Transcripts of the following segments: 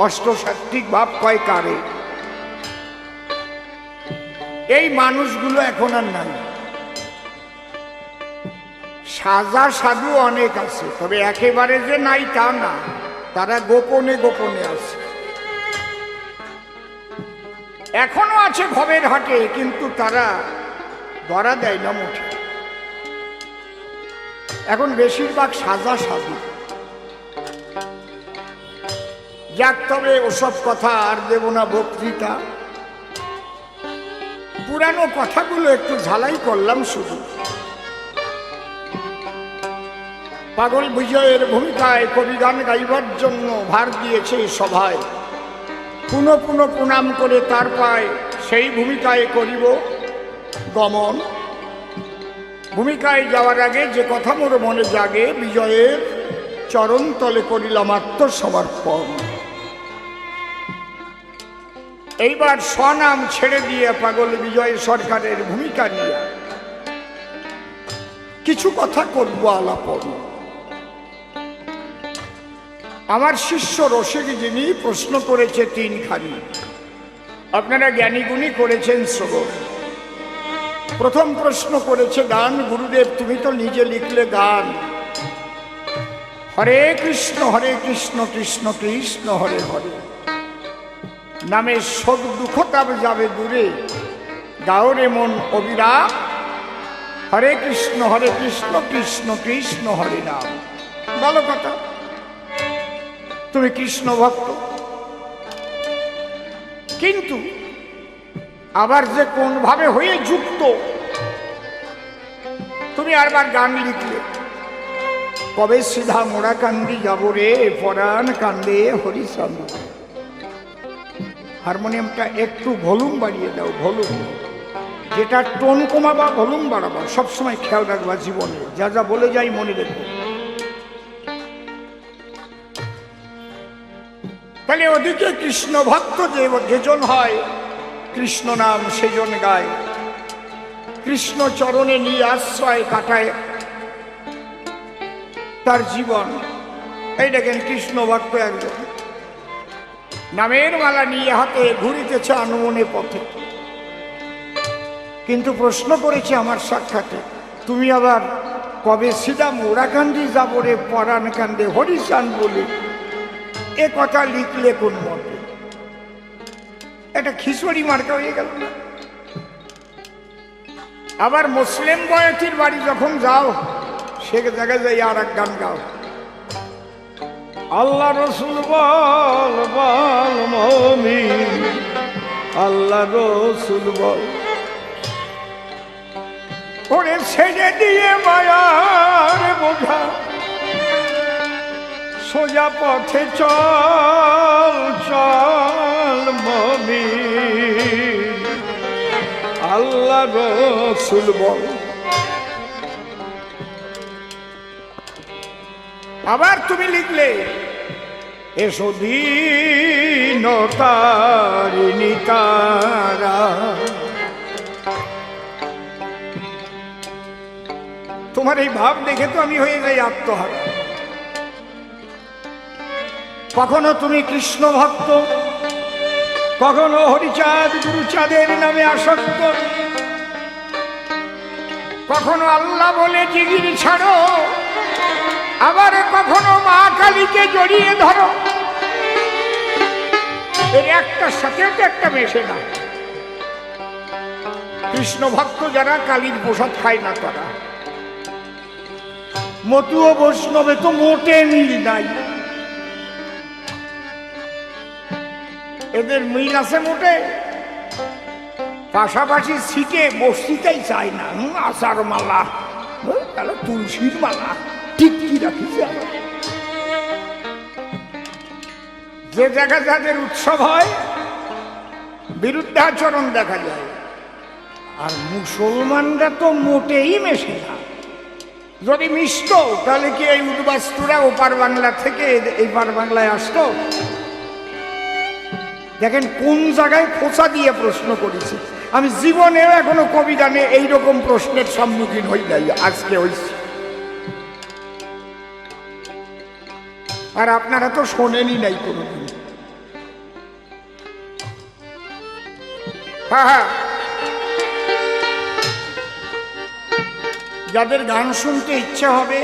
অষ্টসাত্ত্বিক ভাব কয় কারে। এই মানুষগুলো এখন আর নাই। সাজা সাধু অনেক আছে, তবে একেবারে যে নাই তা না, তারা গোপনে গোপনে আছে। এখনো আছে ভবের হাটে, কিন্তু তারা ধরা দেয় না মুঠে। এখন বেশিরভাগ সাজা সাধু। যাক, তবে ওসব কথা আর দেব না বক্তৃতা। পুরানো কথাগুলো একটু ঝালাই করলাম শুধু। পাগল বিজয়ের ভূমিকায় কবিগান গাইবার জন্য ভার দিয়েছে সভায়। পুনঃ পুনঃ প্রণাম করে তার পায় সেই ভূমিকায় করিব গমন। ভূমিকায় যাওয়ার আগে যে কথা মোর মনে জাগে, বিজয়ের চরণ তলে করিলাম আত্মসমর্পণ। এইবার স্বনাম ছেড়ে দিয়ে পাগল বিজয় সরকারের ভূমিকা নিয়ে কিছু কথা করব আলাপন। আমার শিষ্য রসিক যিনি প্রশ্ন করেছে তিনখানি, আপনারা জ্ঞানীগুণী করেছেন শ্রবণ। প্রথম প্রশ্ন করেছে গান। গুরুদেব, তুমি তো নিজে লিখলে গান, হরে কৃষ্ণ কৃষ্ণ কৃষ্ণ হরে হরে, নামে শোক দুঃখ তাপ যাবে দূরে, গাওরে মন অবিরাম, হরে কৃষ্ণ কৃষ্ণ কৃষ্ণ হরে নাম। ভালো কথা, তুমি কৃষ্ণ ভক্ত, কিন্তু আবার যে কোন ভাবে হয়ে যুক্ত, তুমি আরবার গান লিখলে, কবে সিধা মোড়া কান্দি যাব রে, পরাণ কান্দে হরিচন্দ। হারমোনিয়ামটা একটু ভলিউম বাড়িয়ে দাও, ভলিউম। যেটা টোন কমাবা ভলিউম বাড়াবা, সবসময় খেয়াল রাখবা জীবনে। যা যা বলে যাই মনে রেখো। তাহলে ওদিকে কৃষ্ণ ভক্ত যেজন হয়, কৃষ্ণ নাম সেজন গায়, কৃষ্ণ চরণে নিয়ে আশ্রয় কাটায় তার জীবন। এই দেখেন কৃষ্ণ ভক্ত একজন নামের মালা নিয়ে হাতে ঘুরিতেছে আনমনে পথে। কিন্তু প্রশ্ন করেছে আমার সাক্ষাতে, তুমি আবার কবে সিধা মোড়াকান্দি যাব রে, পরাণ কান্দে হরিচান বলে এ কথা লিখলে কোন মতে? এটা খিচুড়ি মার্কা হয়ে গেল না? আবার মুসলিম বয়তির বাড়ি যখন যাও, সে জায়গায় যাই আর এক গান গাও, আল্লাহ রসুল বল বল মুমিন, আল্লাহ রসুল বল, ওরে ছেড়ে দিয়ে মায়ার বোঝা, সোজা পথে চল চল মুমিন, আল্লাহ রসুল বল। আবার তুমি লিখলে, এসো দীনতারিণী তারা, তোমার এই ভাব দেখে তো আমি হয়ে যাই আত্মহারা। কখনো তুমি কৃষ্ণ ভক্ত, কখনো হরিচাঁদ গুরুচাঁদের নামে আসক্ত, কখনো আল্লাহ বলে জিগির ছাড়ো, আবার কখনো মা কালীকে জড়িয়ে ধরো। এর একটার সাথে একটা মেশে না। কৃষ্ণ ভক্ত যারা, কালীর প্রসাদ খায় না তারা। মতু ও বৈষ্ণবে তো মোটে মিল নাই, এদের মিল আছে মোটে। পাশাপাশি সিটে বসতেই চায় না। আচার মালা, তাহলে তুলসীর মালা ঠিক কি রাখিস। যে জায়গা যাদের উৎসব হয়, বিরুদ্ধাচরণ দেখা যায়। আর মুসলমানরা তো মোটেই মেশে না। যদি মিশত, তাহলে কি এই উদ্বাস্তুরা ওপার বাংলা থেকে এইপার বাংলায় আসতো? দেখেন কোন জায়গায় খোঁচা দিয়ে প্রশ্ন করেছি। আমি জীবনেও এখনো কবিগানে এইরকম প্রশ্নের সম্মুখীন হই নাই, আজকে হয়েছি। আর আপনারা তো শোনেনই নাই কোনোদিন। হ্যাঁ হ্যাঁ, যাদের গান শুনতে ইচ্ছে হবে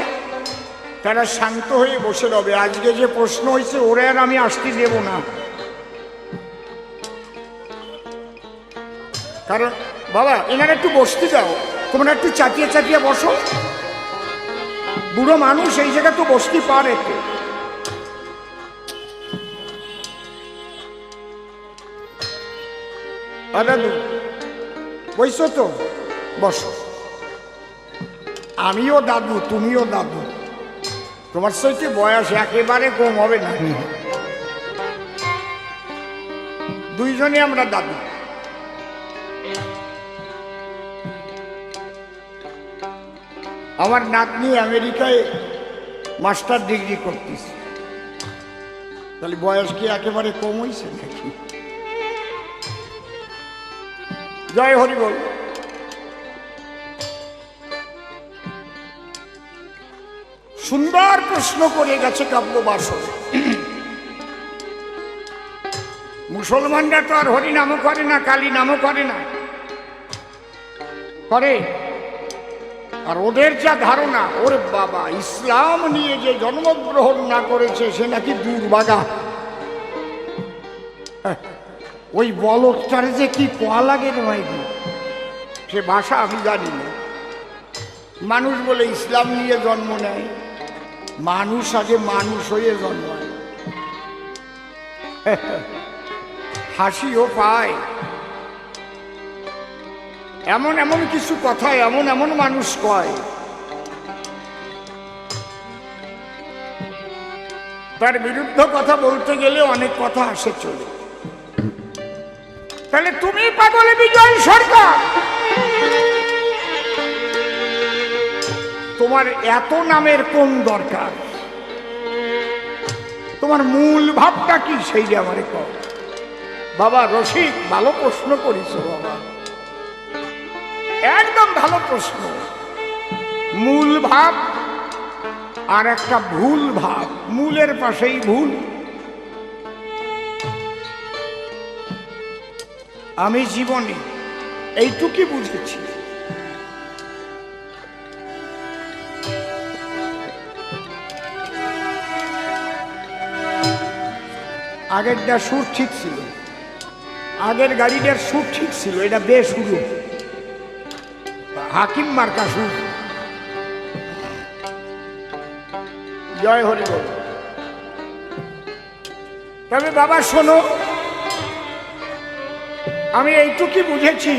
তারা শান্ত হয়ে বসে রবে। আজকে যে প্রশ্ন হয়েছে ওরে আর আমি আসতে দেব না, কারণ বাবা এনারা একটু বসতে যাও, তোমরা একটু চাটিয়ে চাটিয়ে বসো। বুড়ো মানুষ এই জায়গা তো বসতে পারে। দাদু বইছো তো, বসো। আমিও দাদু, তুমিও দাদু, তোমার সাথে বয়স একেবারে কম হবে না, দুইজনে আমরা দাদু। আমার নাতনি আমেরিকায় মাস্টার ডিগ্রি করতেছে, তাহলে বয়স কি একেবারে কম হয়েছে নাকি? জয় হরি বল। সুন্দর প্রশ্ন করে গেছে কাব্যবাসন। মুসলমানরা তো আর হরি নামও করে না, কালী নামও করে না, করে। আর ওদের যা ধারণা, ওরে বাবা ইসলাম নিয়ে যে জন্মগ্রহণ না করেছে সে নাকি দুর্ভাগা। ওই বলটারে যে কি কোয়া লাগে রে ভাই, সে ভাষা আমি জানি না। মানুষ বলে ইসলাম নিয়ে জন্ম নেয়, মানুষ আগে মানুষ হয়ে জন্মায়। হাসিও পায়। এমন এমন কিছু কথা এমন এমন মানুষ কয়, তার বিরুদ্ধে কথা বলতে গেলে অনেক কথা আসে চলে। তাহলে তুমি পাগল বিজয় সরকার, তোমার এত নামের কোন দরকার? তোমার মূল ভাবটা কি সেই আমারে কও। বাবা রসিক, ভালো প্রশ্ন করিস বাবা, একদম ভালো প্রশ্ন। মূল ভাব আর একটা ভুল ভাব, মূলের পাশেই ভুল। আমি জীবনে এইটুকুই বুঝেছি, আগেরটা সুর ঠিক ছিল, আগের গাড়িটার সুর ঠিক ছিল, এটা বেসুরু হাকিম মার্কা সুর। জয় হরি বল। তবে বাবা শোনো, আমি এইটুকুই বুঝেছি,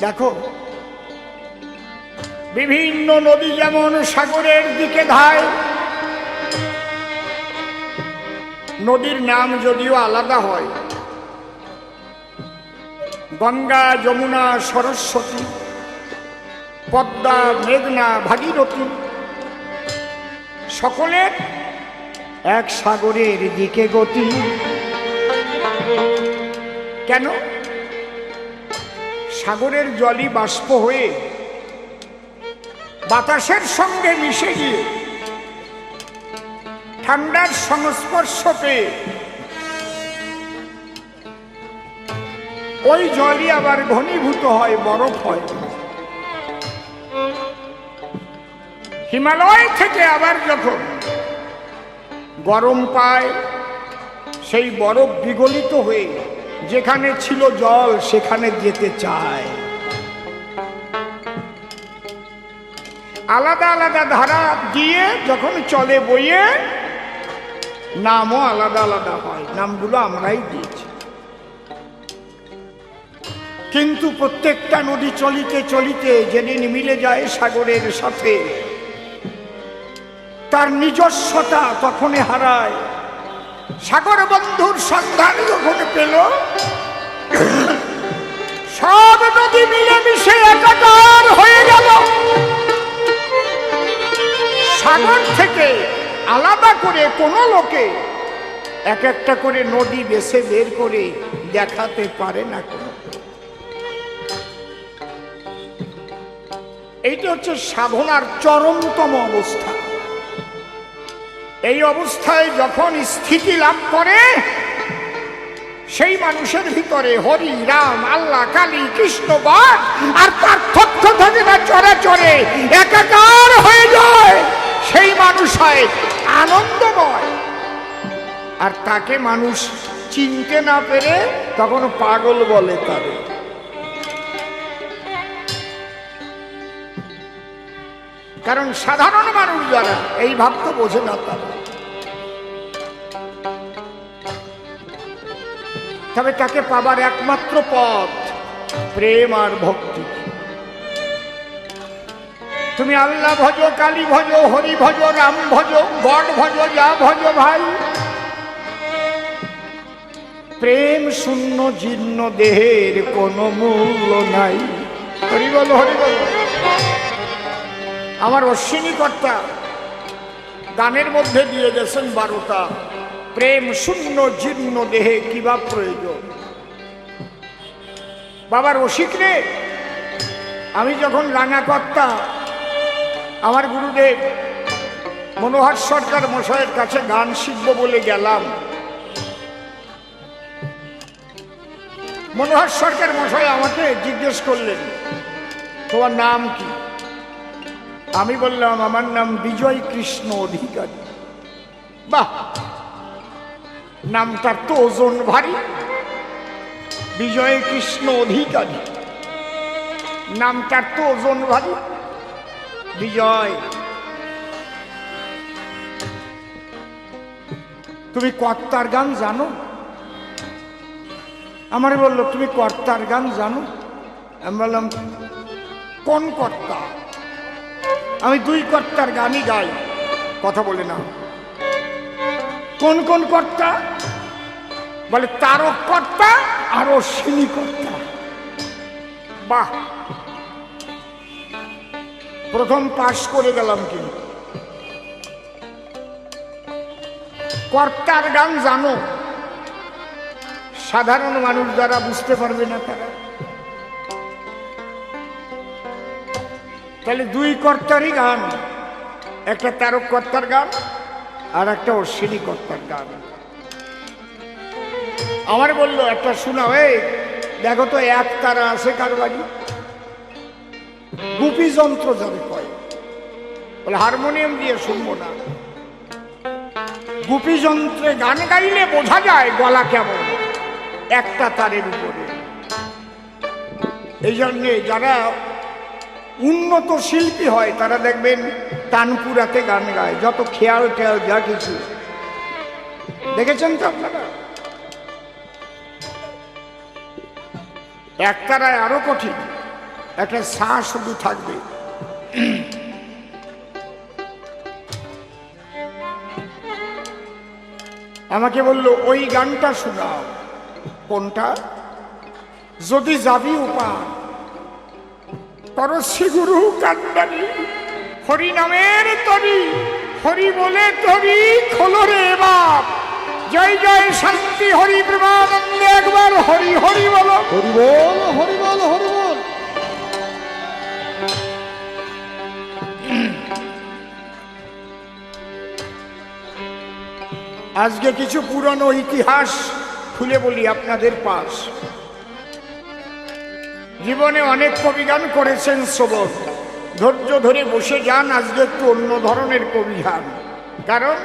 দেখো বিভিন্ন নদী যেমন সাগরের দিকে ধায়, নদীর নাম যদিও আলাদা হয়, গঙ্গা, যমুনা, সরস্বতী, পদ্মা, মেঘনা, ভাগীরথী, সকলের এক সাগরের দিকে গতি। কেন? সাগরের জলই বাষ্প হয়ে বাতাসের সঙ্গে মিশে গিয়ে ঠান্ডার সংস্পর্শ পেয়ে ওই জলই আবার ঘনীভূত হয়, বরফ হয়। হিমালয় থেকে আবার যখন গরম পায়, সেই বরফ বিগলিত হয়ে যেখানে ছিল জল সেখানে যেতে চায়। আলাদা আলাদা ধারা দিয়ে যখন চলে বইয়ে, নামও আলাদা আলাদা হয়, নামগুলো আমরাই দিয়েছি। কিন্তু প্রত্যেকটা নদী চলিতে চলিতে যেদিন মিলে যায় সাগরের সাথে, তার নিজস্বতা তখনই হারায়। সাগর বন্ধুর সন্ধান যখন পেল, সব নদী মিলে মিশে একাকার হয়ে গেল। সাগর থেকে আলাদা করে কোন লোকে এক একটা করে নদী বেছে বের করে দেখাতে পারে না কোনো। এইটা হচ্ছে সাধনার চরমতম অবস্থা। এই অবস্থায় যখন স্থিতি লাভ করে, সেই মানুষের ভিতরে হরি রাম আল্লাহ কালী কৃষ্ণ বাদ আর তার তথ্য থাকে না চরাচরে একাকার হয়ে যায়, সেই মানুষ হয় আনন্দময়। আর তাকে মানুষ চিনতে না পেরে তখন পাগল বলে তারে। কারণ সাধারণ মানুষ যারা এই ভাব তো বোঝে না তারা। তবে তাকে পাবার একমাত্র পথ প্রেম আর ভক্তি। তুমি আল্লাহ ভজ, কালী ভজ, হরি ভজ, রাম ভজ, গড ভজ, যা ভজ ভাই, প্রেম শূন্য জীর্ণ দেহের কোনো মূল্য নাই। হরি বল, হরি বল। আমার অশ্বিনী কর্তা গানের মধ্যে দিয়ে গেছেন 12টা। প্রেম শূন্য জীর্ণ দেহে কিবা প্রয়োজন। বাবার রসিক রে, আমি যখন রাঙা কর্তা আমার গুরুদেব মনোহর সরকার মশাইয়ের কাছে গান শিখব বলে গেলাম। মনোহর সরকার মশাই আমাকে জিজ্ঞেস করলেন, তোমার নাম কি? আমি বললাম, আমার নাম বিজয় কৃষ্ণ অধিকারী। বাহ, নামটার তো ওজন ভারী। বিজয় কৃষ্ণ অধিকারী নামটার তো ওজন ভারী। বিজয়, তুমি কর্তার গান জানো? আমারে বললো, তুমি কর্তার গান জানো? আমি বললাম, কোন কর্তা? আমি 2 কর্তার গানই গাই, কথা বলে না। কোন কোন কর্তা? বলে তারক কর্তা আর অশ্বিনী কর্তা। বাহ, প্রথম পাশ করে গেলাম। কিন্তু কর্তার গান জানো? সাধারণ মানুষ যারা বুঝতে পারবে না তারা। তাহলে 2 কর্তারই গান, একটা তারক কর্তার গান আর একটা অশ্বিনী কর্তার গান। আমার বললো, একটা শোনাও। এই দেখো তো, এক তারা আছে কার বাড়ি? গুপি যন্ত্র যাবে কয়। বলে হারমোনিয়াম দিয়ে শুনবো না। গুপি যন্ত্রে গান গাইলে বোঝা যায় গলা কেমন, একটা তারের উপরে। এই জন্যে যারা উন্নত শিল্পী হয় তারা দেখবেন তানপুরাতে গান গায়, যত খেয়াল টেয়াল যা কিছু। দেখেছেন তো আপনারা? একতারায় আরো কঠিন, একটা সা শুধু থাকবে। আমাকে বলল, ওই গানটা শোনাও। কোনটা? যদি যাবি উপায় করছি গুরু কান্দারি, হরি নামের তরি, হরি বলে তরি খোলো রে বাপ। জয় জয় শান্তি হরি প্রেমানন্দে একবার হরি হরি বলো। হরি বল, হরি বল, হরি বল। আজকে কিছু পুরনো ইতিহাস খুলে বলি আপনাদের পাশ। জীবনে অনেক কবিগান করেছেন শ্রবণ, ধৈর্য ধরে বসে যান। আজকে একটু অন্য ধরনের কবিগান, কারণ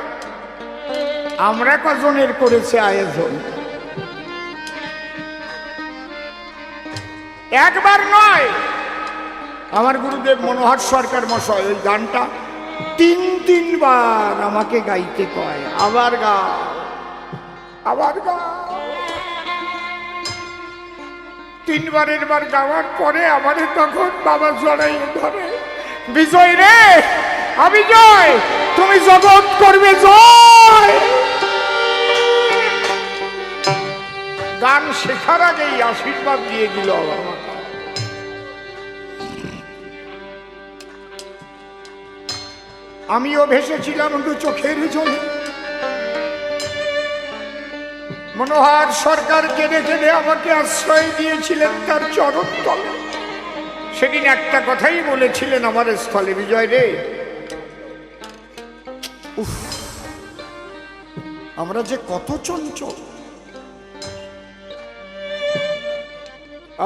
আমরা কজনের করেছে আয়োজন। একবার নয়, আমার গুরুদেব মনোহর সরকার মশাই ওই গানটা 3 বার আমাকে গাইতে কয়। আবার গাও, আবার গাও। 3 বারের বার গাওয়ার পরে আমারে তখন বাবা জড়াই ধরে, বিজয় রে, অবিজয়, তুমি জগৎ করবে জয়। গান শেখার আগেই আশীর্বাদ দিয়ে দিল আমার মাথা। আমিও ভেসেছিলাম 2 চোখের জলে। মনোহর সরকার কেঁদে কেঁদে আমাকে আশ্রয় দিয়েছিলেন তার চরণ তলে। সেদিন একটা কথাই বলেছিলেন আমার স্থলে, বিজয় রে, উফ, আমরা যে কত চঞ্চল।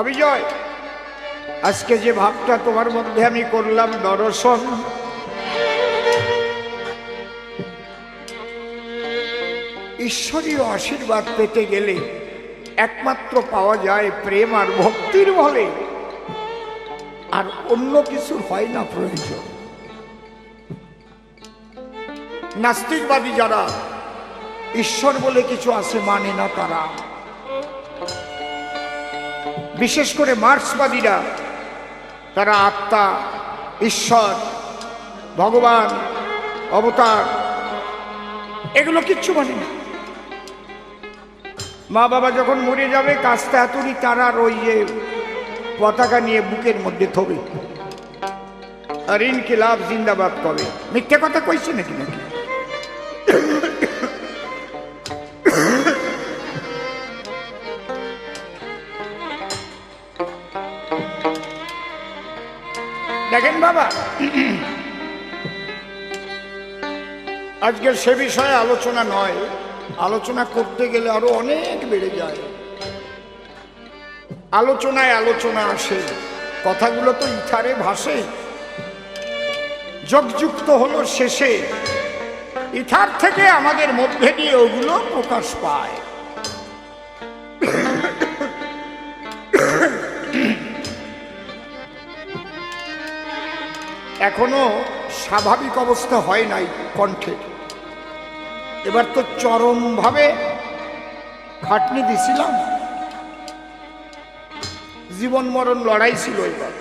অবিজয়, আজকে যে ভাবটা তোমার মধ্যে আমি করলাম দর্শন, ঈশ্বরীয় আশীর্বাদ পেতে গেলে একমাত্র পাওয়া যায় প্রেম আর ভক্তির বলে, আর অন্য কিছু হয় না প্রয়োজন। নাস্তিকবাদী যারা ঈশ্বর বলে কিছু আছে মানে না, তারা বিশেষ করে মার্ক্সবাদীরা, তারা আত্মা, ঈশ্বর, ভগবান, অবতার এগুলো কিচ্ছু মানে না। মা বাবা যখন মরে যাবে কাস্তে হাতুড়ি তারার ওই যে পতাকা নিয়ে বুকের মধ্যে থবে আর ইনকিলাব জিন্দাবাদ কবে। মিথ্যে কথা কইছে নাকি? দেখেন বাবা, আজকের সে বিষয়ে আলোচনা নয়, আলোচনা করতে গেলে আরো অনেক বেড়ে যায়। আলোচনায় আলোচনা আসে, কথাগুলো তো ইথারে ভাসে, যোগযুক্ত হলো শেষে, ইথার থেকে আমাদের মধ্যে দিয়ে ওগুলো প্রকাশ পায়। এখনো স্বাভাবিক অবস্থা হয় নাই কণ্ঠে, এবার তো চরমভাবে খাটনি দিছিলাম, জীবন মরণ লড়াই ছিল। এবার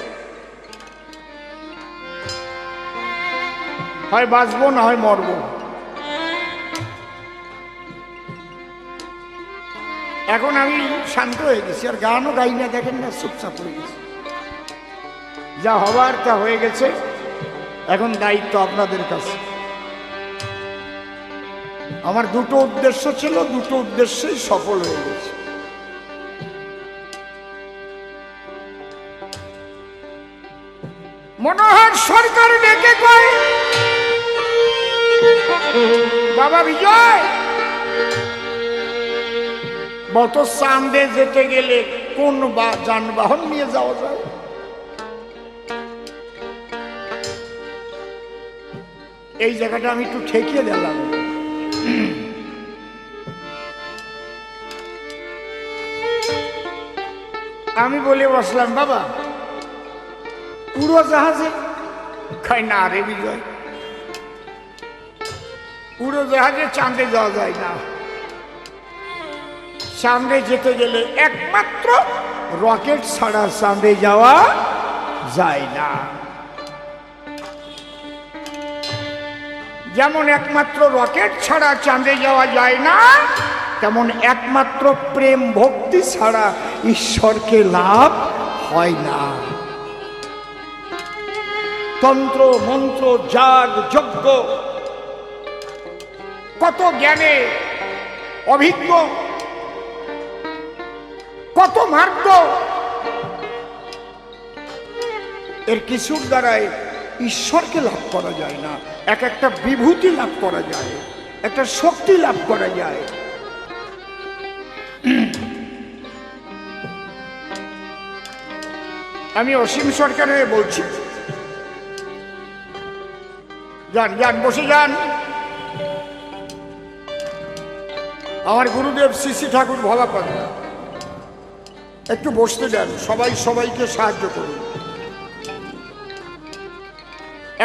হয় বাঁচবো না হয় মরবো। এখন আমি শান্ত হয়ে গেছি, আর গানও গাই না, দেখেন না, চুপচাপ হয়ে গেছি। যা হবার তা হয়ে গেছে, এখন দায়িত্ব আপনাদের কাছে। আমার দুটো উদ্দেশ্য ছিল, দুটো উদ্দেশ্যই সফল হয়ে গেছে। মনোহর সরকার ডেকে কয়, বাবা বিজয়, বত চাঁদে যেতে গেলে কোন যানবাহন নিয়ে যাওয়া যায়? এই জায়গাটা আমি একটু ঠেকিয়ে দিলাম। আমি বলে বসলাম, বাবা উড়োজাহাজে? খাই না রে বিজয়, উড়োজাহাজে চাঁদে যাওয়া যায় না। চাঁদে যেতে গেলে একমাত্র রকেট ছাড়া চাঁদে যাওয়া যায় না। যেমন একমাত্র রকেট ছাড়া চাঁদে যাওয়া যায় না, তেমন একমাত্র প্রেম ভক্তি ছাড়া ঈশ্বরকে লাভ হয় না। তন্ত্র মন্ত্র যাগ যজ্ঞ, কত জ্ঞানে অভিজ্ঞ, কত মার্গ, এর কিছুর দ্বারাই ঈশ্বরকে লাভ করা যায় না। এক একটা বিভূতি লাভ করা যায়, একটা শক্তি লাভ করা যায়। আমি অসীম সরকার হয়ে বলছি, যান যান, বসে যান। আমার গুরুদেব শ্রী শ্রী ঠাকুর ভোলাপদ, একটু বসতে দেন, সবাই সবাইকে সাহায্য করুন।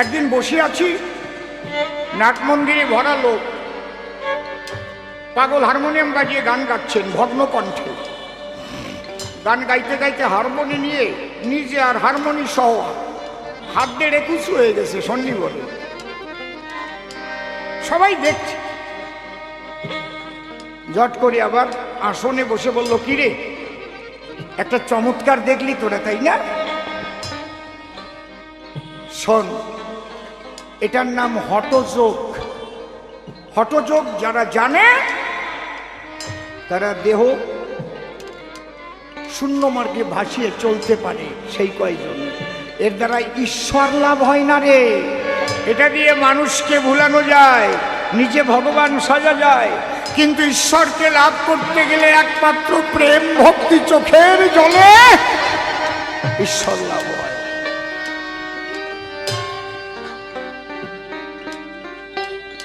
একদিন বসে আছি, নাট মন্দিরে ভরা লোক, পাগল হারমোনিয়াম বাজিয়ে গান গাচ্ছেন ভগ্ন কণ্ঠে। গান গাইতে গাইতে হারমোনি নিয়ে নিজে আর হারমোনি সহ হাত দেড়ে কুচু হয়ে গেছে সন্নিবরে। সবাই দেখছে, জট করে আবার আসনে বসে বলল, কিরে একটা চমৎকার দেখলি তোরা, তাই না? শোন, এটার নাম হঠযোগ। হঠযোগ যারা জানে তারা দেহ শূন্য মার্গে ভাসিয়ে চলতে পারে, সেই কয়জন। এর দ্বারা ঈশ্বর লাভ হয় না রে। এটা দিয়ে মানুষকে ভুলানো যায়, নিজে ভগবান সাজা যায়, কিন্তু ঈশ্বরকে লাভ করতে গেলে একমাত্র প্রেম ভক্তি চোখের জলে ঈশ্বর লাভ হয়।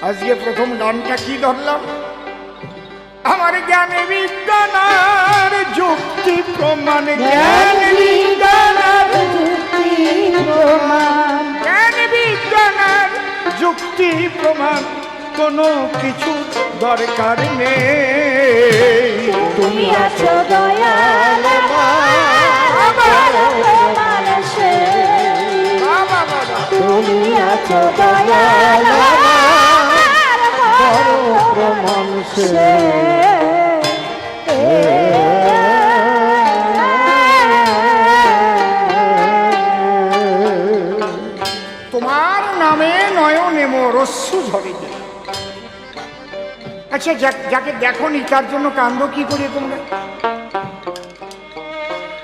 আজকে প্রথম গানটা কি ধরলাম? আমার জ্ঞানে বিজ্ঞানের যুক্তি প্রমাণ, জ্ঞান বিজ্ঞানের যুক্তি প্রমাণ, জ্ঞান বিজ্ঞানের যুক্তি প্রমাণ, কোনো কিছু দরকার নেই। তুমি আছো দয়াল আমার প্রমাণ সে, তুমি আছো দয়াল আমার প্রমাণ সে। তোমার নামে নয়নে মোর অশ্রু ঝরে যায়। আচ্ছা, যাকে দেখো নি তার জন্য কান্দো কি করে তোমরা?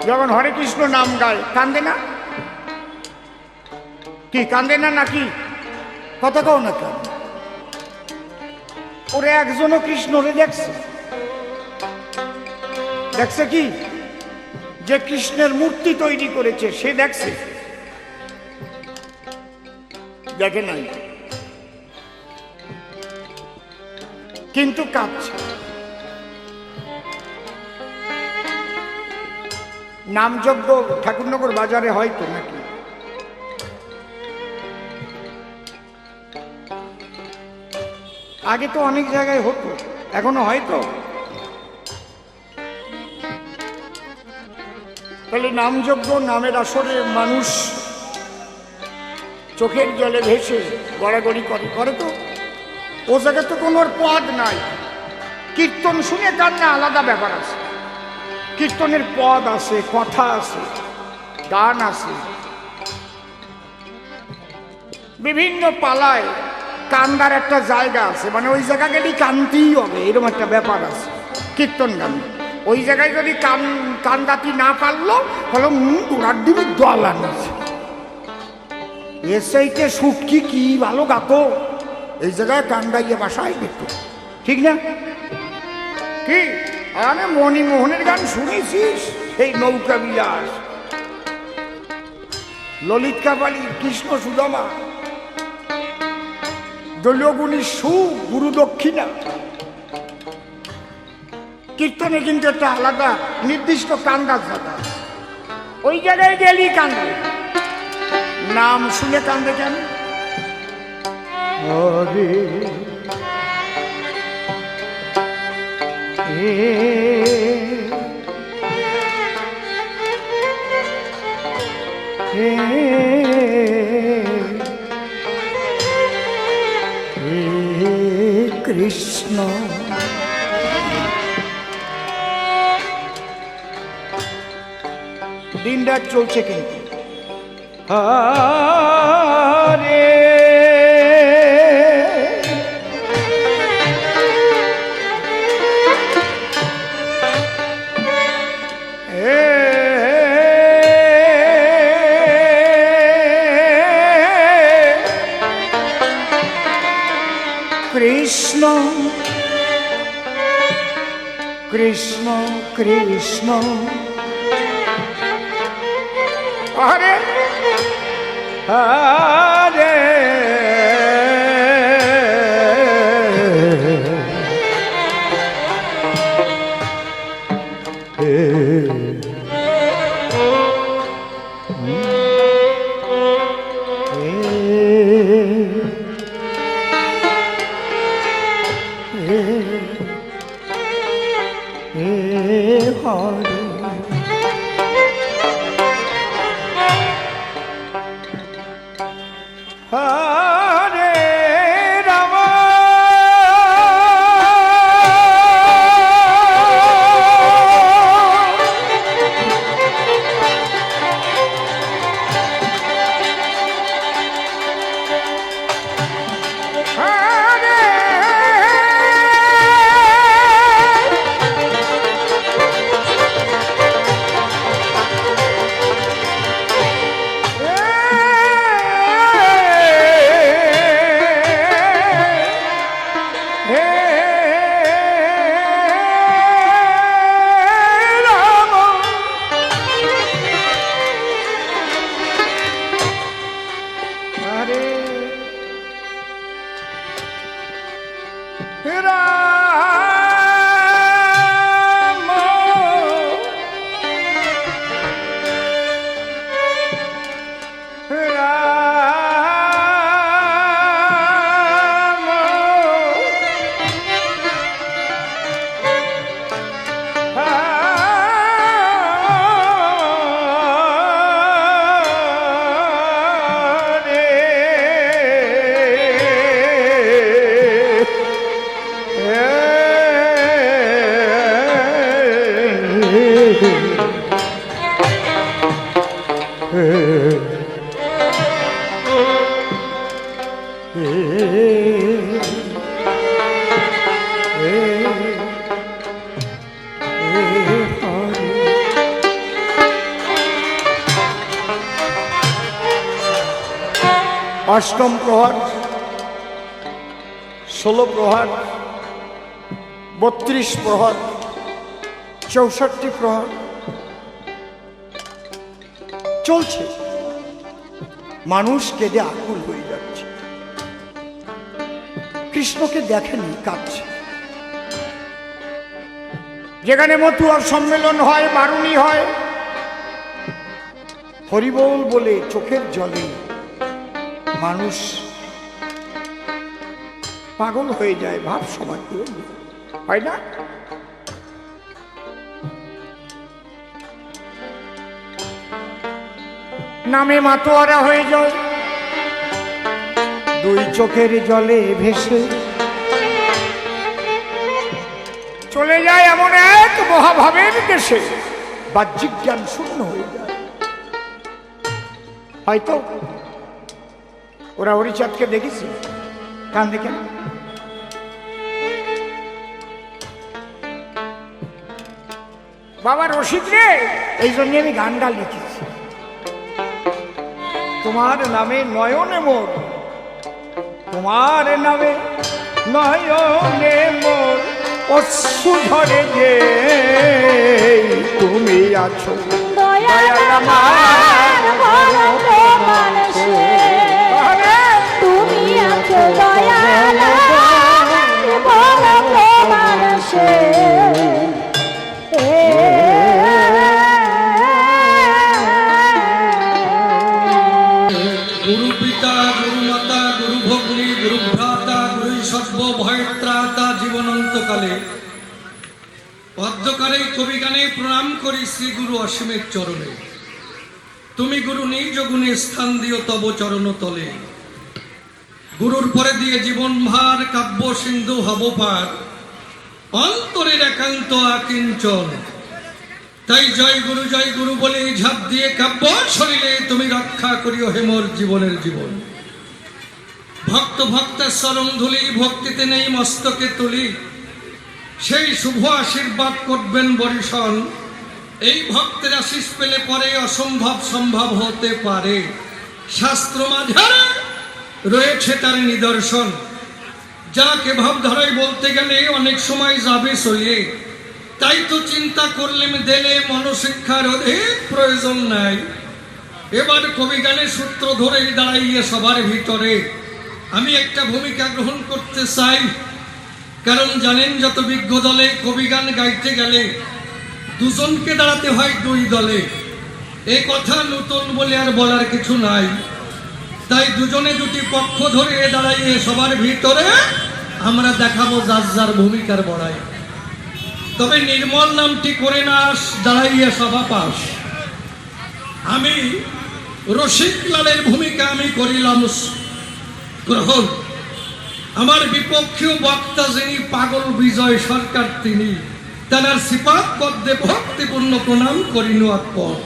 যখন হরে কৃষ্ণ নাম গায় কান্দে না? কি কান্দে না নাকি? কথা কও না কেন? ওরে একজনও কৃষ্ণরে দেখছে? দেখছে কি? যে কৃষ্ণের মূর্তি তৈরি করেছে সে দেখছে? দেখে নাই, কিন্তু কাঁদছে। নামযজ্ঞ ঠাকুরনগর বাজারে হয়তো নাকি? আগে তো অনেক জায়গায় হতো, এখনো হয়তো। তাহলে নামযজ্ঞ নামের আসরে মানুষ চোখের জলে ভেসে গড়াগড়ি করে তো। ও জায়গায় তো কোনো পদ নাই। কীর্তন শুনে কান্না আলাদা ব্যাপার আছে। কীর্তনের পদ আছে, কথা আছে, গান আছে। বিভিন্ন পালায় কান্দার একটা জায়গা আছে, মানে ওই জায়গা গেলেই কানতেই হবে, এরকম একটা ব্যাপার আছে কীর্তন গান। ওই জায়গায় যদি কান্দাতি না পারলো তাহলে গোড়ার দিকে দল আনছে। এসেইতে সুটকি কি ভালো গাতো, এই জায়গায় কান্দাইয়ে বাসায় দেখতো, ঠিক না? কি আরে মণিমোহনের গান শুনেছিস? সেই নৌকা বিলাস, ললিত কাপালি, কৃষ্ণ সুদামা, দলীয়গুণী সু, গুরু দক্ষিণা। কীর্তনে কিন্তু একটা আলাদা নির্দিষ্ট কান্দার জায়গা। ওই জায়গায় গেলি কান্দে। নাম শুনে কান্দে কেন? হরে কৃষ্ণ দিন রাত চলছে কিন্তু। হরে কৃষ্ণ কৃষ্ণ কৃষ্ণ হরে হরে হরে রাম হরে অষ্টম প্রহর, 16 প্রহর, 32 প্রহর, 64 প্রহর চলছে। মানুষ কেঁদে আকুল হয়ে যাচ্ছে, কৃষ্ণকে দেখেনি, কাঁদছে। যেখানে মতুয়ার সম্মেলন হয়, বারুণী হয়, হরিবোল বলে চোখের জলে মানুষ পাগল হয়ে যায়, ভাব সমাজ হয় না? নামে মাতোয়ারা হয়ে যায়, দুই চোখের জলে ভেসে চলে যায় এমন এক মহাভাবের দেশে, বাহ্যিক জ্ঞান শূন্য হয়ে যায়। হয়তো ওরা হরিচাঁদকে দেখেছি, কান দেখেন, বাবা রশিদ রে, এই জন্য আমি গানটা লিখেছি। তোমার নামে নয়নে মোর, তোমার নামে নয়নে মোর অশ্রু ঝরে যে তুমি আছো দয়াল আমার ভরত মানুষে, তুমি আছো দয়াল আমার ভরত মানুষে। গুরু পিতা, গুরু মাতা, গুরু ভগ্নী, গুরু ভ্রাতা, গুরু সর্ব ভয়ত্রাতা জীবনন্তকালে পদ্মকারে কবিগানে প্রণাম করি শ্রী গুরু অসীমের চরণে। তুমি গুরু নিজ গুণে স্থান দিও তব চরণ তলে। গুরুর পরে দিয়ে জীবন ভার, কাব্য সিন্ধু হব পার, অন্তরের একান্ত আকিঞ্চন। তাই জয় গুরু বলে ঝাঁপ দিয়ে কাব্য শরীরে তুমি রক্ষা করিও হেমর জীবনের জীবন। ভক্ত ভক্তের চরণ ধুলি, ভক্তিতে নেই মস্তকে তুলি, সেই শুভ আশীর্বাদ করবেন বরিশন। এই ভক্তের আশিস পেলে পরে অসম্ভব সম্ভব হতে পারে। শাস্ত্র মাঝারে রয়েছে তার নিদর্শন, যাকে ভাবধারায় বলতে গেলে অনেক সময় যাবে চলিয়ে। তাই তো চিন্তা করলেন দেলে মনশিক্ষার অধিক প্রয়োজন নাই। এবার কবিগানের সূত্র ধরে দাঁড়াইয়ে সবার ভিতরে আমি একটা ভূমিকা গ্রহণ করতে চাই। কারণ জানেন, যত বিজ্ঞ দলে কবিগান গাইতে গেলে দুজনকে দাঁড়াতে হয় দুই দলে। এ কথা নতুন বলে আর বলার কিছু নাই। তাই দুজনে দুটি পক্ষ ধরে দাঁড়াইয়ে সবার ভিতরে আমরা দেখাবো যার যার ভূমিকার বড়াই। তবে নির্মল নামটি করে না দাঁড়াইয়া সভা পাশ। আমি রসিকলালের ভূমিকা আমি করিলাম গ্রহণ। আমার বিপক্ষীয় বক্তা যিনি পাগল বিজয় সরকার, তিনি তার সিপাত পদ্মে ভক্তিপূর্ণ প্রণাম করিনু আপন।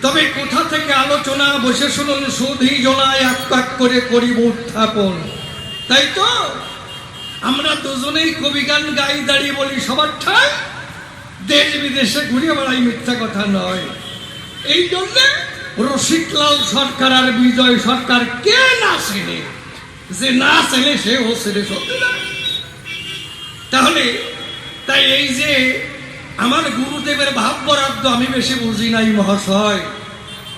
তবে কোথা থেকে আলোচনা, বসে শুনুন সুধী জনায় এক করে করিব উত্থাপন। তাই তো আমরা দুজনেই কবিগান গাই, দাঁড়িয়ে বলি সবার ঠাই, দেশ বিদেশে ঘুরে বেড়াই, মিথ্যা কথা নয়। এই জন্য রসিকলাল সরকার আর বিজয় সরকার কে না চেনে, যে না চেনে সে হচ্ছে রে সত্যি না। তাহলে তাই এই যে আমার গুরুদেবের ভাব বরাদ্দ আমি বেশি বুঝি নাই মহাশয়।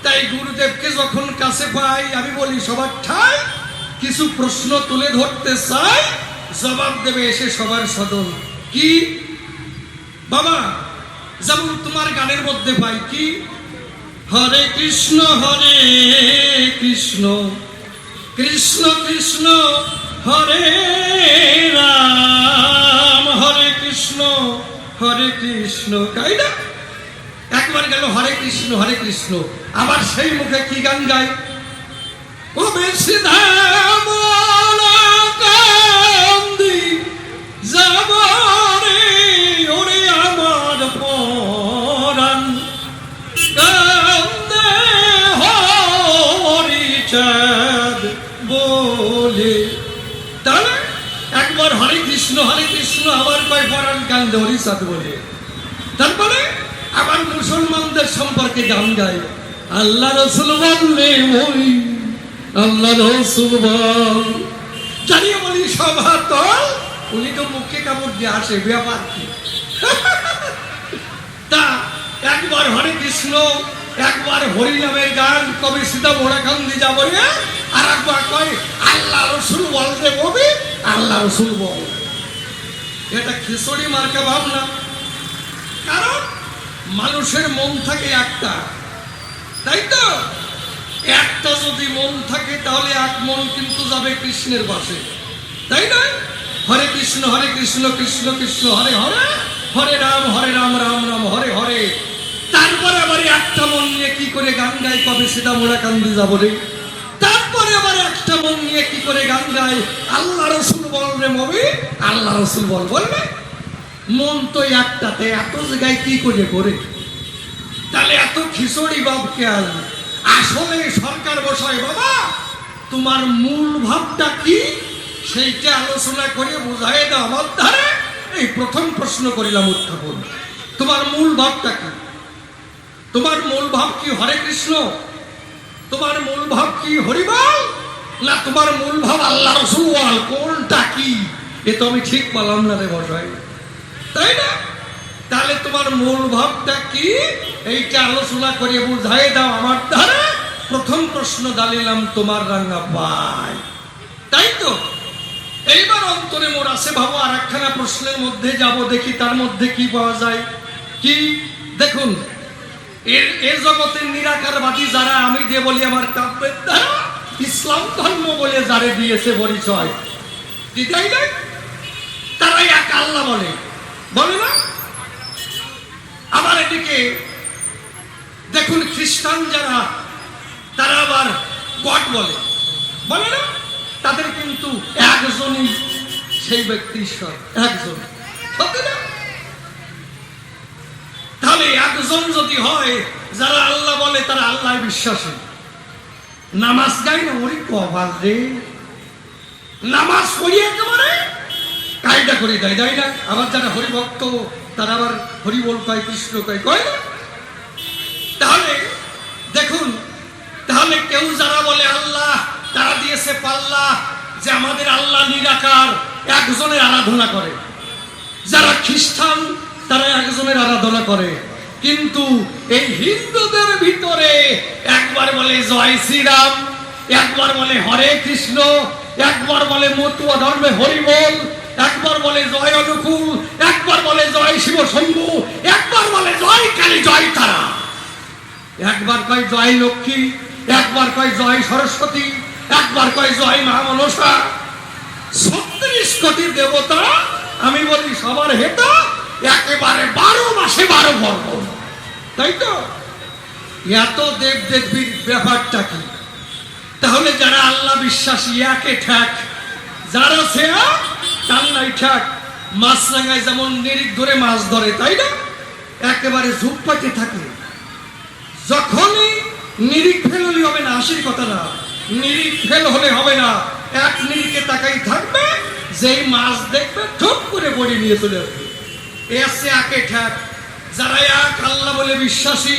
তাই গুরুদেবকে যখন কাছে পাই আমি বলি সবার ঠাই, কিছু প্রশ্ন তুলে ধরতে চাই, জবাব দেবে এসে সবার সদল। কি বাবা, যেমন তোমার গানের মধ্যে পাই কি, হরে কৃষ্ণ কৃষ্ণ কৃষ্ণ হরে রাম, হরে কৃষ্ণ তাই না? একবার গেল হরে কৃষ্ণ, আবার সেই মুখে কি গান গায়, ও বেশি ধাম যাবরে ওরে আমার পরাণ কান্দে হরিচাঁদ বলে। তাহলে একবার হরে কৃষ্ণ আবার কয় পরাণ কান্দে হরিচাঁদ বলে। তারপরে আবার মুসলমানদের সম্পর্কে গান গায়, আল্লাহ রসুল বললে ওই আল্লাহ রসুল বল। জানিয়ে বলি সভা তল, উনি তো মুখে কাপড় দিয়ে আসে, ব্যাপার কি? তা একবার হরে কৃষ্ণ, একবার হরি নামের গান কবি সীতা মোড়াকান্দি যাবো রে, আর একবার কয় আল্লাহ রসুল বল রে কবি, আল্লাহ রসুল বল। এটা খিচুড়ি মার্কা ভাবনা। কারণ মানুষের মন থাকে একটা, তাই তো? একটা যদি মন থাকে তাহলে এক মন কিন্তু যাবে কৃষ্ণের পাশে, তাই না? হরে কৃষ্ণ কৃষ্ণ কৃষ্ণ হরে হরে, হরে রাম রাম রাম হরে হরে। তারপরে আবার একটা মন নিয়ে কি করে গান গায় কবে সীতা মোড়াকান্দি যাবো রে। তারপরে আবার একটা মন নিয়ে কি করে গান গায় আল্লাহ রসুল বল রে মবি, আল্লাহ রসুল বল বলবে। মন তো একটাতে এত জায়গায় কি করে করে? তাহলে এত খিচুড়ি বাবকে আনবে। আসলে সরকার বসায় বাবা, তোমার মূল ভাবটা কি সেইটা আলোচনা করে বুঝাই দাও আমার ধারে। এই প্রথম প্রশ্ন করিলাম উত্থাপন, তোমার মূল ভাবটা কি? তোমার মূল ভাব কি হরে কৃষ্ণ? তোমার মূল ভাব কি হরিবল? না তোমার মূল ভাব আল্লাহ রসুল বল? কোনটা কি? এ তো আমি ঠিক বললাম না রে বসাই, তাই না? তাহলে তোমার মূল ভাবটা কি এইটা আলোচনা করে বুঝাই দাও আমার ধারে। প্রথম প্রশ্ন দাঁড়িলাম তোমার রাঙ্গা পাই, তাই তো? এইবার অন্তরে মোর আছে ভাবো আর একখানা প্রশ্নের মধ্যে যাব, দেখি তার মধ্যে কি পাওয়া যায়। কি দেখুন, এর জগতের নিরাকারবাদী যারা, আমি দিয়ে বলি আমার কাব্যের দ্বারা ইসলাম ধর্ম বলে যারে দিয়েছে পরিচয়, তাই না? তারাই এক আল্লাহ বলে, বলে না? আবার এদিকে দেখুন খ্রিস্টান যারা, তারা আবার গড বলে, বলে না? তাদের কিন্তু একজনই সেই ব্যক্তি ঈশ্বর, একজন, সত্যি না? তাহলে একজন যদি হয় যারা আল্লাহ বলে তারা আল্লাহ বিশ্বাসী। নামাজ গাই না, ওরে কবাল রে, নামাজ পড়ি একেবারে কায়দা করে দেয়, তাই না? আবার যারা হরিভক্ত তারা আবার হরি বল কয়, কৃষ্ণ কয় না? তাহলে দেখুন, তাহলে কেউ যারা বলে আল্লাহ, তারা দিয়েছে পাল্লা যে আমাদের আল্লাহ নিরাকার, একজনের আরাধনা করে। যারা খ্রিস্টান তারা একজনের আরাধনা করে। কিন্তু এই হিন্দুদের ভিতরে একবার বলে জয় শ্রীরাম, একবার বলে হরে কৃষ্ণ, একবার বলে মতুয়া ধর্মে হরিবল, একবার বলে জয় অনুকূল, একবার বলে জয় শিব শম্ভু, একবার বলে জয় কালী জয় তারা, একবার কয় জয় লক্ষ্মী, একবার কয় জয় সরস্বতী, একবার কয় জয় মা মনসা। 36 কোটি দেবতা, আমি বলি সবার হেতা, একেবারে 12 মাসে 12 পর্বণ, তাই তো? এত দেব দেবীর ব্যাপারটা কি? তাহলে যারা আল্লাহ বিশ্বাসী একে ঠ্যাক, যারা সে কান্নাই ঠ্যাক। মাছ রাঙায় যেমন নিরিখ ধরে মাছ ধরে, তাই না? একেবারে ঝুপ পাইতে থাকে। যখনই নিরিখ ফেল হলে হবে না, হাসির কথা না, নিরিখ ফেল হলে হবে না, এক নিরিখে তাকাই থাকবে, যেই মাছ দেখবে ঠোপ করে বড়ি নিয়ে চলে আসবে। এসে একে ঠ্যাক। যারা এক আল্লাহ বলে বিশ্বাসী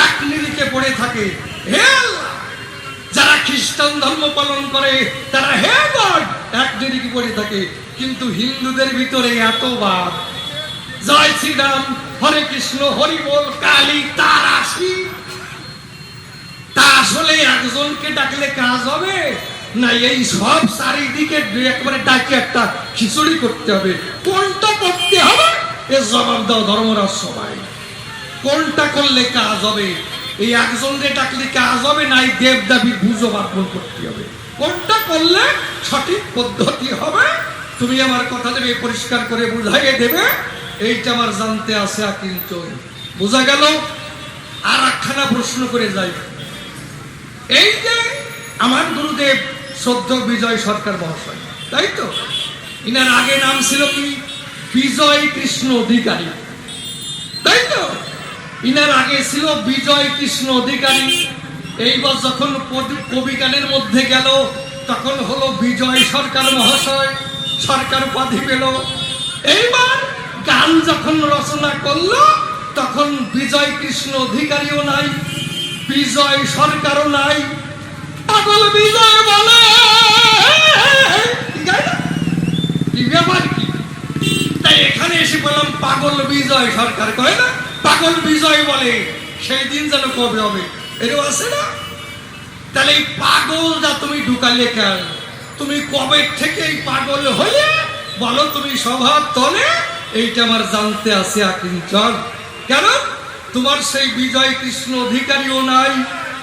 এক নিরিখে পড়ে থাকে, হে আল্লাহ। যারা খ্রিস্টান ধর্ম পালন করে তারা হে গড এক নিরিখে পড়ে থাকে। কিন্তু হিন্দুদের ভিতরে এত বাদ, জয় শ্রীরাম, হরে কৃষ্ণ, হরি বল, কালী, তারা, শিব। তা আসলে একজনকে ডাকলে কাজ হবে না? এই সব চারিদিকে একবারে ডাকে একটা খিচুড়ি করতে হবে। কোনটা করতে হবে এর জবাব দাও ধর্মরাজ সবাই। কোনটা করলে কাজ হবে? এই একজনকে ডাকলে কাজ হবে না, এই দেব দাবির পুজো পার্বণ করতে হবে? কোনটা করলে সঠিক পদ্ধতি হবে? তুমি আমার কথা দেবে, পরিষ্কার করে বুঝাইয়ে দেবে, এইটা আমার জানতে আছে। আকিঞ্চন বোঝা গেল? আর একখানা প্রশ্ন করে যাই। এই যে আমার গুরুদেব শ্রদ্ধ বিজয় সরকার মহাশয়, তাই তো? ইনার আগে নাম ছিল কি? বিজয় কৃষ্ণ অধিকারী, তাই তো? ইনার আগে ছিল বিজয় কৃষ্ণ অধিকারী। এইবার যখন কবিগানের মধ্যে গেল তখন হলো বিজয় সরকার মহাশয়, সরকার উপাধি পেল। এইবার গান যখন রচনা করলো তখন বিজয় কৃষ্ণ অধিকারীও নাই, বিজয় সরকারও নাই, পাগল বিজয় বলে কি ব্যাপার কি? তাই এখানে এসে বললাম পাগল বিজয় সরকার কয় না পাগল বিজয় বলে, সেই দিন যেন কবে হবে এরও আছে না? তাহলে এই পাগলটা তুমি ঢুকালে কেন? তুমি কবে থেকে এই পাগল হলে বলো তুমি সভার তলে? এইটা আমার জানতে আছে আকিঞ্চন। কেন তোমার সেই বিজয় কৃষ্ণ অধিকারীও নাই,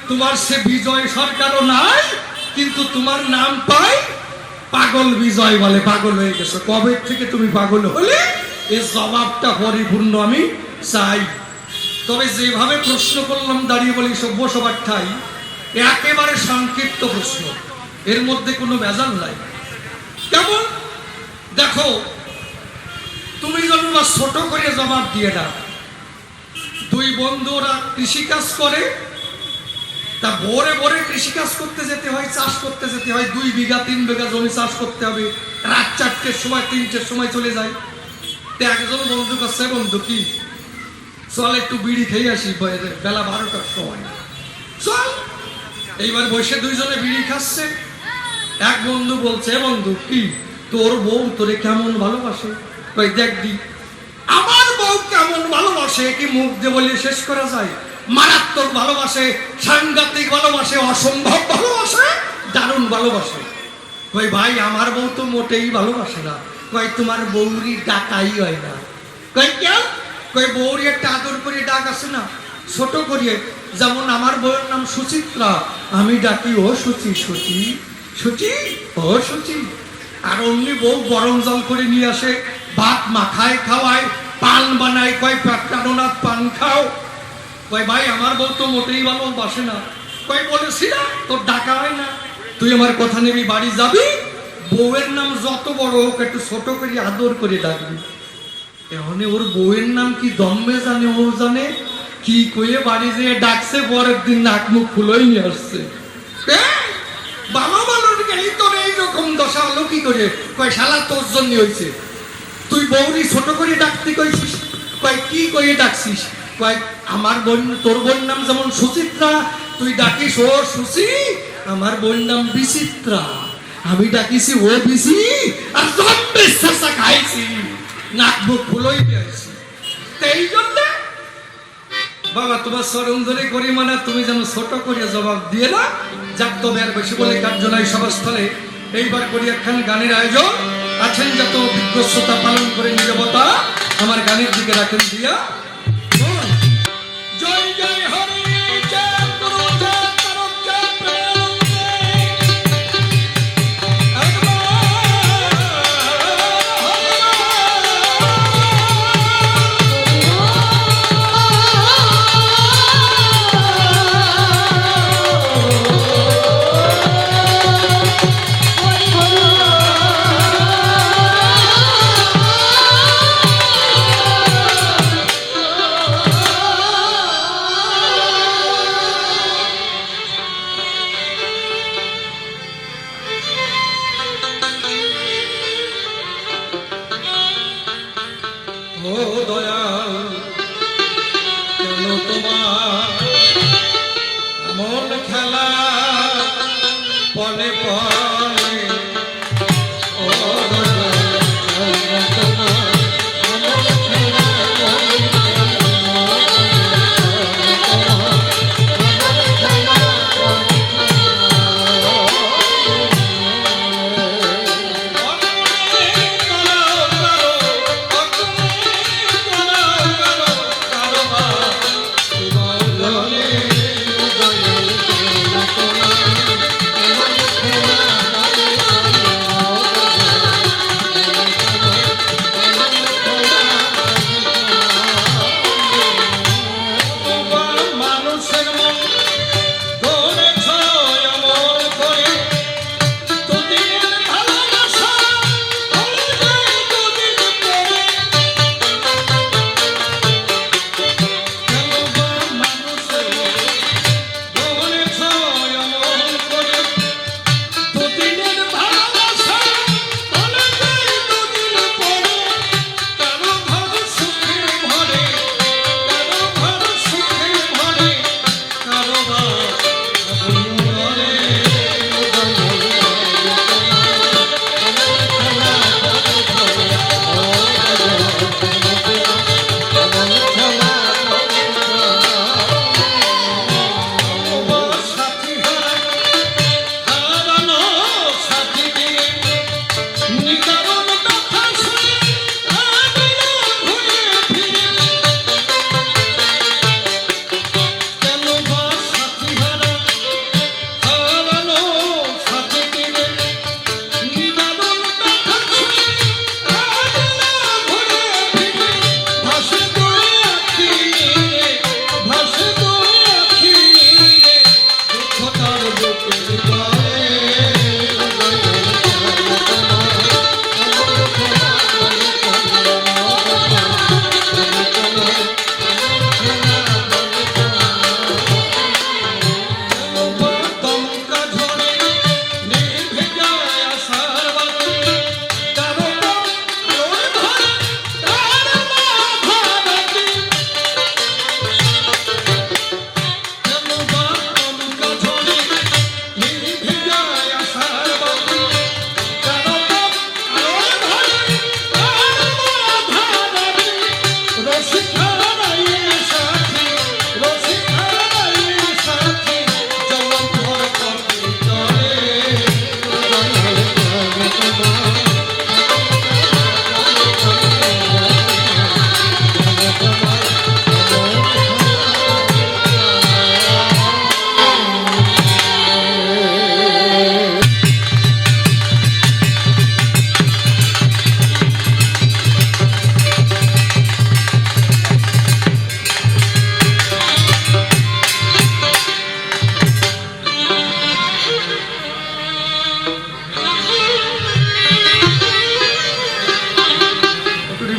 তোমার সে বিজয় সরকারও নাই, কিন্তু তোমার নাম পাই পাগল বিজয় বলে। পাগল হয়ে গেছো কবে থেকে তুমি পাগল হলে? এর জবাবটা পরিপূর্ণ আমি চাই। তবে যেভাবে প্রশ্ন করলাম দাঁড়িয়ে বলি সভ্য সবার ঠাই একেবারে সংক্ষিপ্ত প্রশ্ন, এর মধ্যে কোনো ভেজাল নাই। কেমন দেখো, তুমি যদি বা ছোট করে জবাব দিয়ে দাও, দুই বন্ধুরা কৃষিকাজ করে, তা ভোরে ভোরে কৃষিকাজ করতে যেতে হয়, চাষ করতে যেতে হয়, 2 বিঘা 3 বিঘা জমি চাষ করতে হবে, রাত 4টের সময় 3টের সময় চলে যায়। তো একজন বন্ধু কাছে, বন্ধু কি চল একটু বিড়ি খেয়ে আসি বেলা 12টার সময়, চল। এইবার বসে দুইজনে বিড়ি খাচ্ছে। এক বন্ধু বলছে, বন্ধু কি তোর বউ তোরে কেমন ভালোবাসে? কই দেখ দি। আমার বউ কেমন ভালোবাসে কি মুখ দিয়ে বলে শেষ করা যায়? মারাত্মক ভালোবাসে, সাংঘাতিক ভালোবাসে, অসম্ভব ভালোবাসে, দারুণ ভালোবাসে। কই ভাই আমার বউ তো মোটেই ভালোবাসে না। কই তোমার বউরি ডাকাই হয় না। কই কেন? কই বউরি একটা আদর করে ডাক আছে না, ছোট করিয়ে, যেমন আমার বউয়ের নাম সুচিত্রা, আমি ডাকি ও সুচি, সুচি সুচি, ও সুচি। আর অমনি বউ গরম জল করে নিয়ে আসে, ভাত মাখায় খাওয়ায়, পান বানায়, কয় পেটকানো পান খাও। কয় ভাই আমার বউ তো মোটেই ভালোবাসে না। কয় বলেছি না তোর ডাকা হয় না, তুই আমার কথা নেবি, বাড়ি যাবি, বউয়ের নাম যত বড় হোক একটু ছোট করে আদর করে ডাকবি। এখন ওর বউয়ের নাম কি দম্বে জানে, ও জানে কি কয়ে বাড়ি যেয়ে ডাকছে, পরের দিন নাক মুখ ফুলোই নিয়ে আসছে। ভালো ভালো গেলেই তোর এইরকম দশা হলো কি করে? কয় শালা তোর জন্য হয়েছে, তুই বউরি ছোট করে ডাকতে কইছিস। কয় কি করে ডাকছিস? কয় আমার বোন, তোর বোন নাম যেমন সুচিত্রা, তুই ডাকিস ও সুচি, আমার বোন নাম বিচিত্রা, আমি ডাকিছি ও বিচি, আর জম্বে শেষা খাইছি, নাক মুখ ফুলোই দিয়েছি। এই জন্য বাবা তোমার চরণ ধরে করি, মানে তুমি যেন ছোট করে জবাব দিয়ে না। যাক, তবে আর বেশি বলে কার্যনায় সভাস্থলে এইবার করি একখান গানের আয়োজন। আছেন যত বিজ্ঞ শ্রোতা পালন করে নিরবতা আমার গানের দিকে রাখেন দিয়া। জয় জয় হরি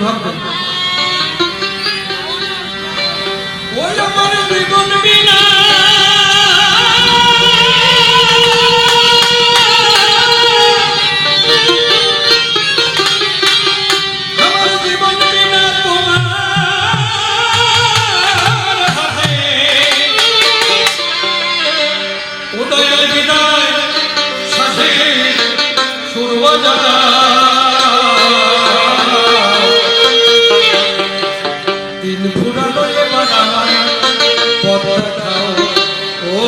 ভাববেন ওই আমার জীবন বিনা দিন ফুরালো এবার আমার পথ দেখাও ও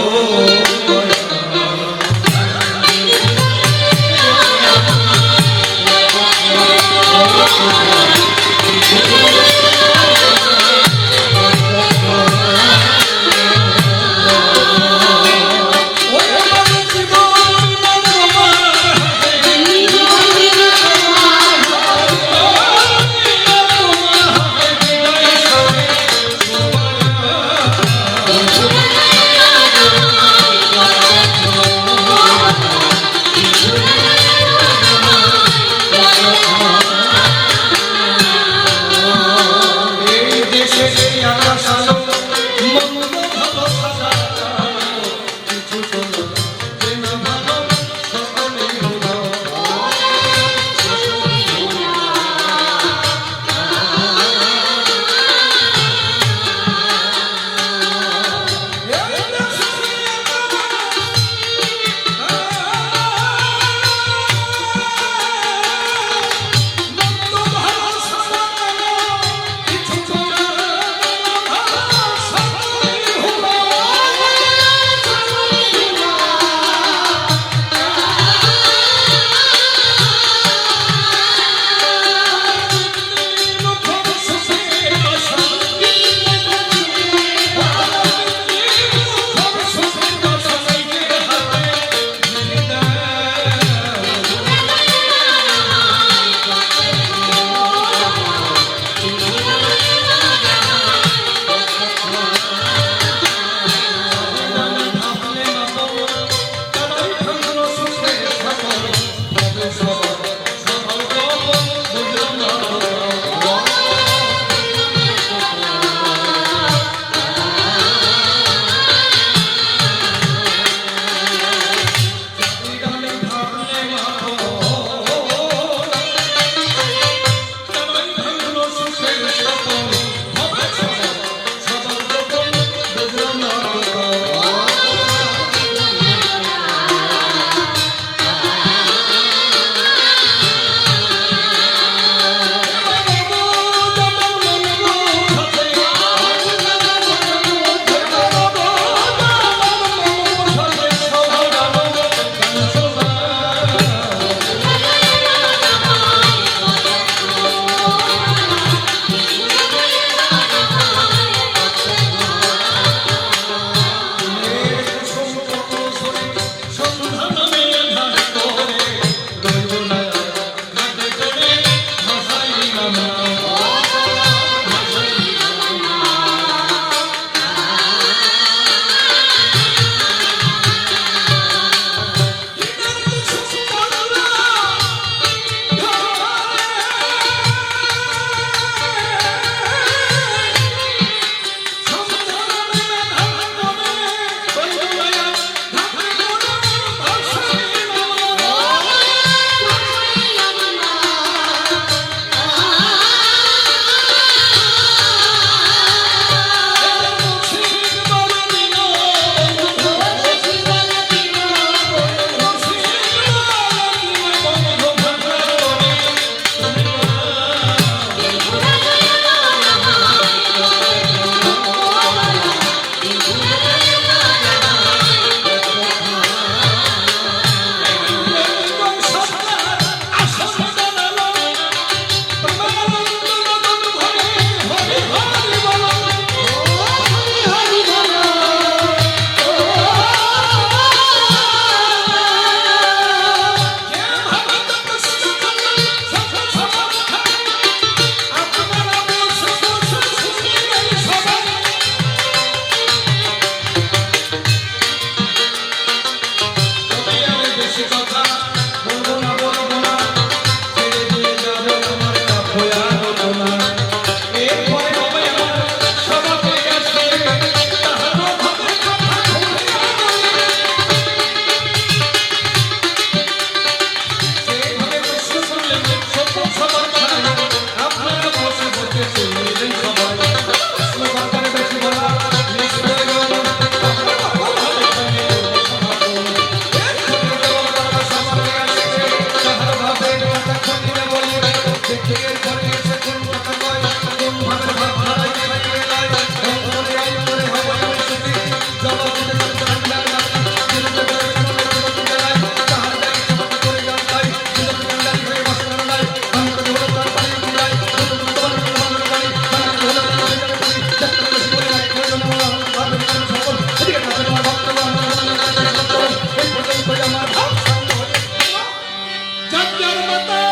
কথা